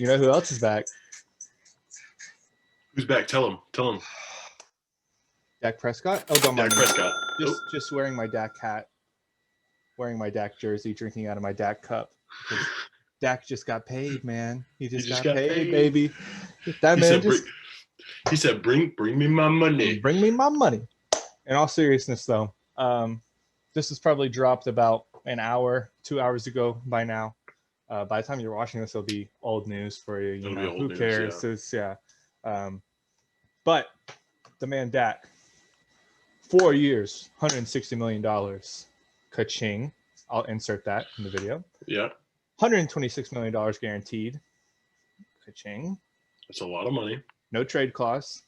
You know who else is back? Who's back? Tell him. Dak Prescott. Oh, don't mind Dak me. Prescott. Just wearing my Dak hat, wearing my Dak jersey, drinking out of my Dak cup. Because Dak just got paid, man. He just got paid, baby. That man He said, "Bring me my money. Bring me my money." In all seriousness, though, this is probably dropped about an hour, 2 hours ago by now. By the time you're watching this, it'll be old news for you. You know, who cares? Yeah. But the man Dak, 4 years, $160 million. Ka-ching. I'll insert that in the video. Yeah. $126 million guaranteed. Ka-ching. That's a lot of money. No trade clause.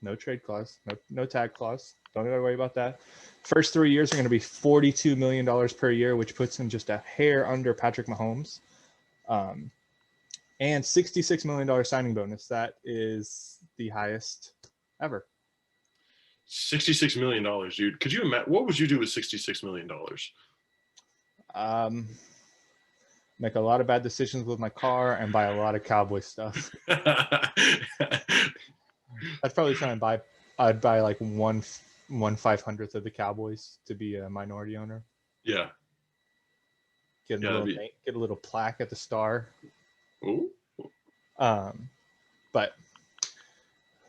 No tag clause. Don't gotta worry about that. First 3 years are going to be $42 million per year, which puts him just a hair under Patrick Mahomes. And $66 million signing bonus. That is the highest ever. $66 million, dude. Could you imagine? What would you do with $66 million? Make a lot of bad decisions with my car and buy a lot of cowboy stuff. I'd probably try and buy. I'd buy like one 500th of the Cowboys to be a minority owner. Yeah. Get a little plaque at the star. Ooh. But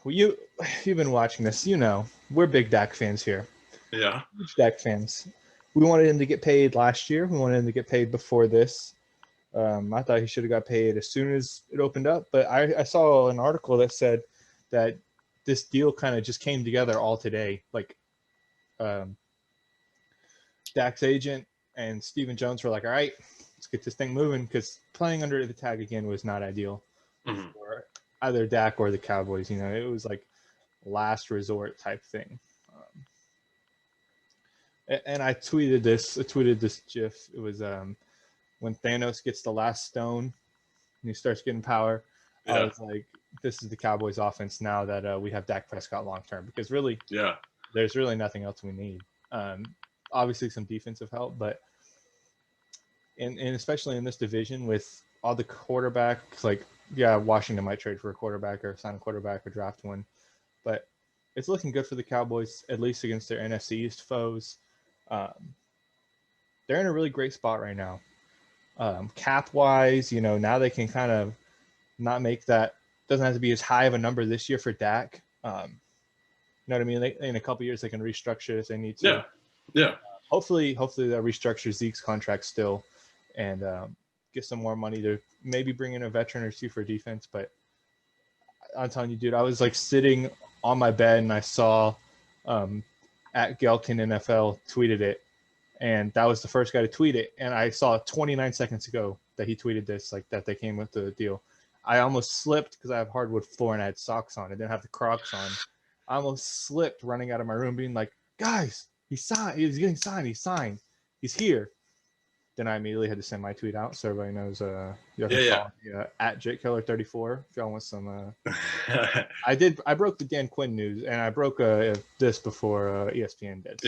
you've been watching this. You know, we're big Dak fans here. Yeah. Huge Dak fans. We wanted him to get paid last year. We wanted him to get paid before this. I thought he should have got paid as soon as it opened up. But I saw an article that said that this deal kind of just came together all today. Like Dak's agent and Stephen Jones were like, all right, let's get this thing moving, because playing under the tag again was not ideal for either Dak or the Cowboys. You know, it was like last resort type thing. And I tweeted this GIF. It was when Thanos gets the last stone and he starts getting power. Yeah. I was like, this is the Cowboys offense now that we have Dak Prescott long term, because really, there's really nothing else we need. Obviously some defensive help, but and especially in this division with all the quarterbacks, like, yeah, Washington might trade for a quarterback or sign a quarterback or draft one, but it's looking good for the Cowboys, at least against their NFC East foes. They're in a really great spot right now. Cap wise, you know, now they can kind of not make that, doesn't have to be as high of a number this year for Dak. You know what I mean? In a couple of years, they can restructure if they need to. Yeah. Hopefully they'll restructure Zeke's contract still and get some more money to maybe bring in a veteran or two for defense. But I'm telling you, dude, I was like sitting on my bed and I saw at Gelkin NFL tweeted it. And that was the first guy to tweet it. And I saw 29 seconds ago that he tweeted this, like that they came with the deal. I almost slipped because I have hardwood floor and I had socks on. I didn't have the Crocs on. I almost slipped running out of my room being like, guys, he's signed. He's getting signed. He's signed. He's here. Then I immediately had to send my tweet out so everybody knows. You can follow me, at JakeKeller34 if y'all want some. I broke the Dan Quinn news and I broke this before ESPN did.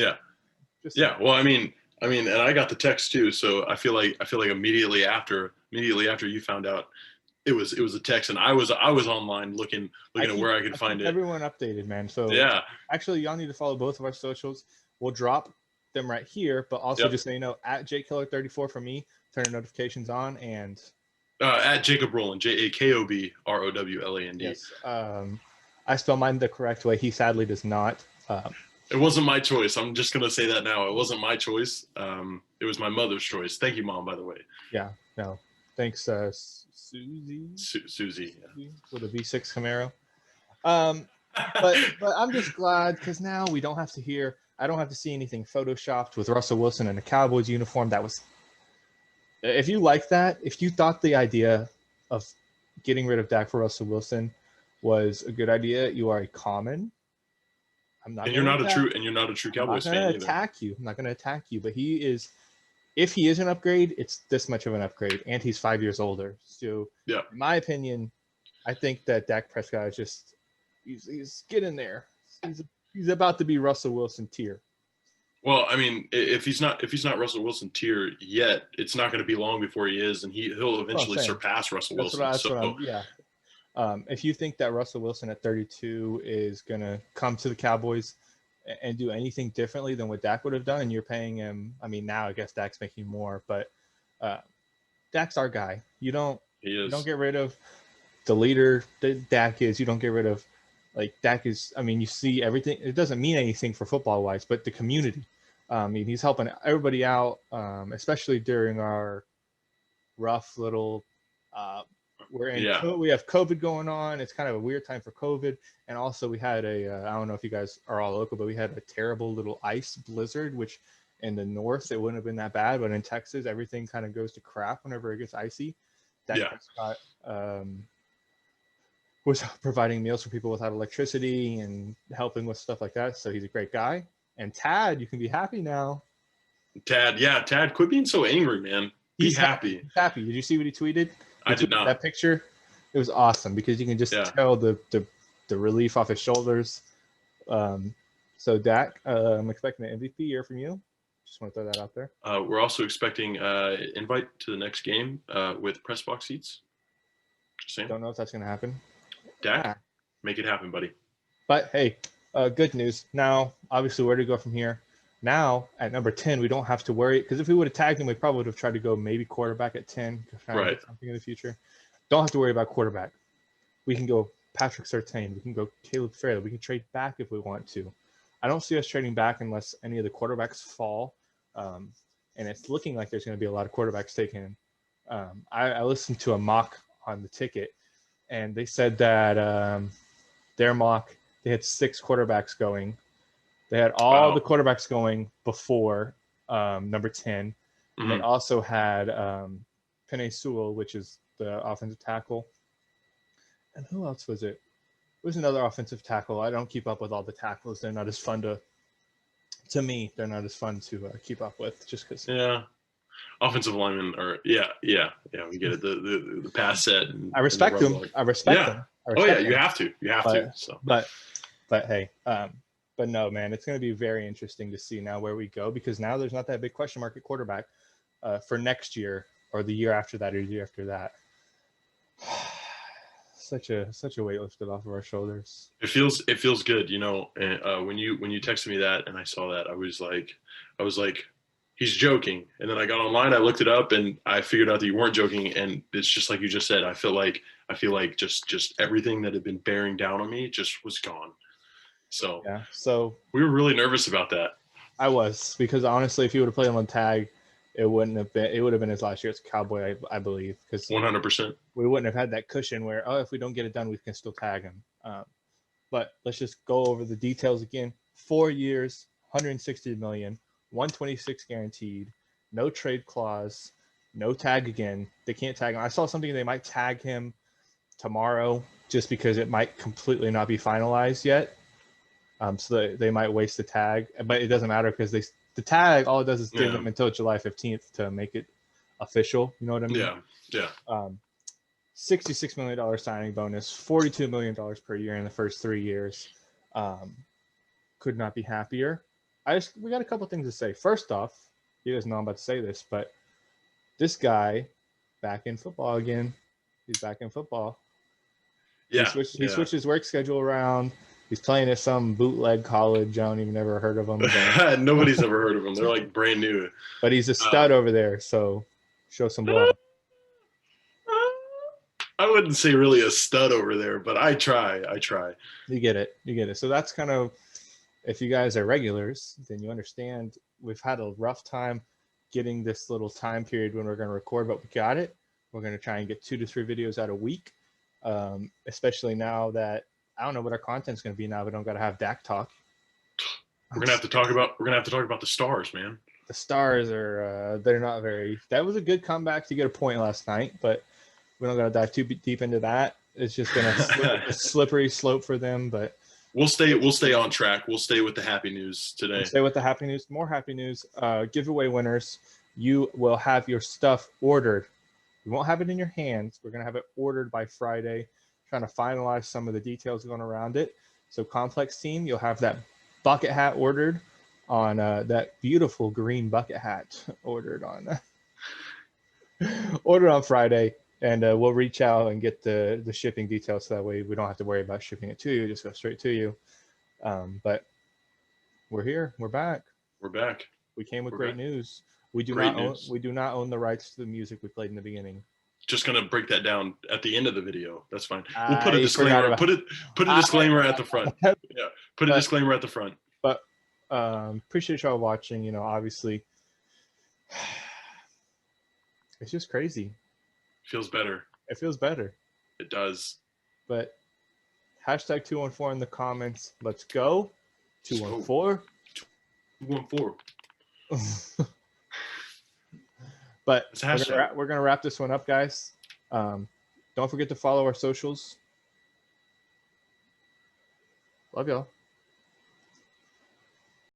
So. Well, I mean, and I got the text too. So I feel like immediately after you found out, it was a text, and I was online looking at where I could find it. Everyone updated, man. So actually, y'all need to follow both of our socials. We'll drop them right here, but also just so you know, at JakeKeller34 for me, turn the notifications on, and at Jacob Rowland, Jakobrowland. Yes. I spell mine the correct way. He sadly does not. It wasn't my choice. I'm just going to say that now. It wasn't my choice. It was my mother's choice. Thank you, Mom, by the way. Yeah. No. Thanks, Susie. Susie. With a V6 Camaro. But I'm just glad because now we don't have to hear. I don't have to see anything photoshopped with Russell Wilson in a Cowboys uniform. That was. If you like that, if you thought the idea of getting rid of Dak for Russell Wilson was a good idea, you are a common. You're not a true Cowboys fan either. I'm not going to attack you, but he is. If he is an upgrade, it's this much of an upgrade, and he's 5 years older. So, in my opinion, I think that Dak Prescott is just he's getting there. He's about to be Russell Wilson tier. Well, I mean, if he's not Russell Wilson tier yet, it's not going to be long before he is, and he'll That's what I'm eventually saying. surpass Russell That's what, Wilson. that's So what I'm, yeah. If you think that Russell Wilson at 32 is going to come to the Cowboys and do anything differently than what Dak would have done, and you're paying him, I mean, now I guess Dak's making more, but uh, Dak's our guy. he You don't is. get rid of the leader that Dak is. You don't get rid of, like, Dak is, I mean, you see everything. It doesn't mean anything for football wise, but the community. I mean, he's helping everybody out, especially during our rough little, uh, Yeah. we have COVID going on. It's kind of a weird time for COVID. And also we had I don't know if you guys are all local, but we had a terrible little ice blizzard, which in the north, it wouldn't have been that bad. But in Texas, everything kind of goes to crap whenever it gets icy. Dak Yeah. Prescott was providing meals for people without electricity and helping with stuff like that. So he's a great guy. And Tad, you can be happy now. Tad, quit being so angry, man. Be happy. He's happy. Did you see what he tweeted? I did not. That picture. It was awesome because you can just tell the relief off his shoulders. So Dak, I'm expecting an MVP year from you. Just want to throw that out there. We're also expecting invite to the next game with press box seats. Just saying. Don't know if that's going to happen. Dak, make it happen, buddy. But hey, good news. Now, obviously, where to go from here? Now, at number 10, we don't have to worry. Because if we would have tagged him, we probably would have tried to go maybe quarterback at 10. Right. Something in the future. Don't have to worry about quarterback. We can go Patrick Surtain. We can go Caleb Farley. We can trade back if we want to. I don't see us trading back unless any of the quarterbacks fall. And it's looking like there's going to be a lot of quarterbacks taken. I listened to a mock on the ticket, and they said that their mock, they had 6 quarterbacks going. They had all the quarterbacks going before number 10. Mm-hmm. And they also had Penei Sewell, which is the offensive tackle. And who else was it? It was another offensive tackle. I don't keep up with all the tackles. They're not as fun to me, they're not as fun to keep up with just because. Yeah. Offensive linemen are, we get it. The pass set. I respect them. I respect them. You have to. You have to. So. But hey, but no, man, it's going to be very interesting to see now where we go, because now there's not that big question mark at quarterback for next year or the year after that or the year after that. Such a weight lifted off of our shoulders. It feels good, you know. When you texted me that and I saw that, I was like, he's joking. And then I got online, I looked it up, and I figured out that you weren't joking. And it's just like you just said. I feel like just everything that had been bearing down on me just was gone. So yeah. So we were really nervous about that. I was, because honestly, if he would have played him on tag, it would have been his last year as a Cowboy, I believe, because 100%. We wouldn't have had that cushion where, if we don't get it done, we can still tag him. But let's just go over the details again. 4 years, $160 million, $126 guaranteed, no trade clause, no tag again. They can't tag him. I saw something, they might tag him tomorrow just because it might completely not be finalized yet. So they might waste the tag, but it doesn't matter because the tag, all it does is give them until July 15th to make it official. You know what I mean? Yeah. $66 million signing bonus, $42 million per year in the first 3 years. Could not be happier. We got a couple things to say. First off, you guys know I'm about to say this, but this guy back in football again. He's back in football. Yeah. He switched his work schedule around. He's playing at some bootleg college. I don't even ever heard of him. Nobody's ever heard of him. They're like brand new. But he's a stud over there, so show some love. I wouldn't say really a stud over there, but I try. You get it. So that's kind of, if you guys are regulars, then you understand we've had a rough time getting this little time period when we're going to record, but we got it. We're going to try and get 2 to 3 videos out a week, especially now that I don't know what our content's going to be now. We don't got to have Dak talk. We're gonna have to talk about the Stars, man. The Stars are they're not very. That was a good comeback to get a point last night, but we don't got to dive too deep into that. It's just gonna a slippery slope for them. But we'll stay on track. We'll stay with the happy news today. We'll stay with the happy news. More happy news. Giveaway winners. You will have your stuff ordered. We won't have it in your hands. We're gonna have it ordered by Friday. Trying to finalize some of the details going around it. So Complex team, you'll have that bucket hat ordered on that beautiful green bucket hat ordered on Friday, and we'll reach out and get the shipping details, so that way we don't have to worry about shipping it to you, just go straight to you. But we're here, we're back. We came with great news. We do not own the rights to the music we played in the beginning. Just gonna break that down at the end of the video. That's fine. We'll put a disclaimer. Put a disclaimer at the front. Yeah, put a disclaimer at the front. But appreciate y'all watching. You know, obviously, it's just crazy. Feels better. It feels better. It does. But hashtag 214 in the comments. Let's go. 214. 214. But we're gonna wrap this one up, guys. Don't forget to follow our socials. Love y'all.